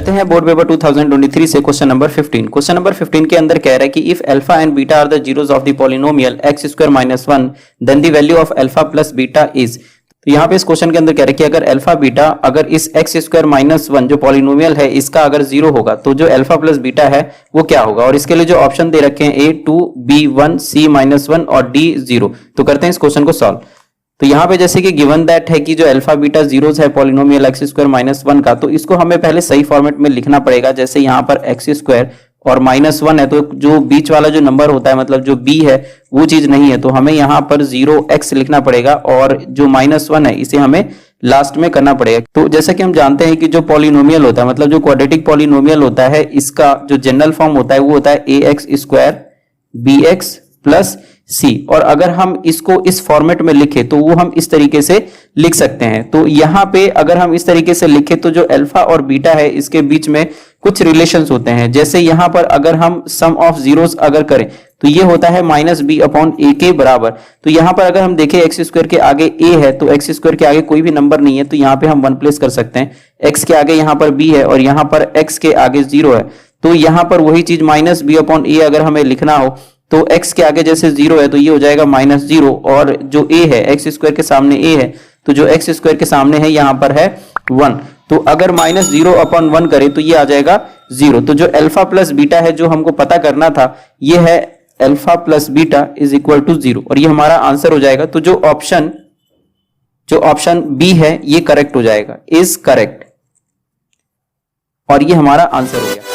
करते हैं board paper 2023 से क्वेश्चन नंबर 15। क्वेश्चन नंबर 15 के अंदर कह रहा है कि if alpha and beta are the zeros of the polynomial x square minus 1 then the value of alpha plus beta is. तो यहाँ पे इस क्वेश्चन के अंदर कह रहा है कि अगर अल्फा बीटा अगर इस x स्क्वायर माइनस 1 जो पॉलिनोमियल है इसका अगर जीरो होगा तो जो अल्फा प्लस बीटा है वो क्या होगा। और इसके लिए जो ऑप्शन दे रखे हैं A2 B1 C माइनस 1 और D 0। तो करते हैं इस क्वेश्चन को सॉल्व। तो यहाँ पे जैसे कि गिवन दैट है कि जो अल्फा बीटा जीरोस है पॉलिनोमियल एक्स स्क्वायर माइनस 1 का, तो इसको हमें पहले सही फॉर्मेट में लिखना पड़ेगा। जैसे यहाँ पर एक्स स्क्वायर और माइनस 1 है तो जो बीच वाला जो नंबर होता है मतलब जो b है वो चीज नहीं है, तो हमें यहाँ पर 0x लिखना पड़ेगा और जो माइनस 1 है इसे हमें लास्ट में करना पड़ेगा। तो जैसा कि हम जानते हैं कि जो पॉलिनोमियल होता है मतलब जो क्वाड्रेटिक पॉलिनोमियल होता है इसका जो जनरल फॉर्म होता है वो होता है ax square bx plus c। और अगर हम इसको इस फॉर्मेट में लिखें तो वो हम इस तरीके से लिख सकते हैं। तो यहाँ पे अगर हम इस तरीके से लिखें तो जो अल्फा और बीटा है इसके बीच में कुछ रिलेशंस होते हैं। जैसे यहाँ पर अगर हम सम ऑफ जीरोस अगर करें तो ये होता है माइनस बी अपॉन ए के बराबर। तो यहाँ पर अगर हम देखें एक्स स्क्वायर के आगे a है तो एक्स स्क्वायर के आगे कोई भी नंबर नहीं है, तो यहाँ पे हम वन प्लेस कर सकते हैं। x के आगे यहाँ पर b है और यहाँ पर x के आगे 0 है, तो यहाँ पर वही चीज माइनस बी अपॉन ए अगर हमें लिखना हो तो x के आगे जैसे 0 है तो ये हो जाएगा माइनस 0, और जो a है एक्स स्क्वायर के सामने a है तो जो x स्क्वायर के सामने है यहाँ पर है 1। तो अगर माइनस 0 अपॉन 1 करें तो ये आ जाएगा 0। तो जो अल्फा प्लस बीटा है जो हमको पता करना था ये है alpha plus beta is equal to 0 और ये हमारा आंसर हो जाएगा। तो जो ऑप्शन बी है ये करेक्ट हो जाएगा, इज करेक्ट, और ये हमारा आंसर हो गया।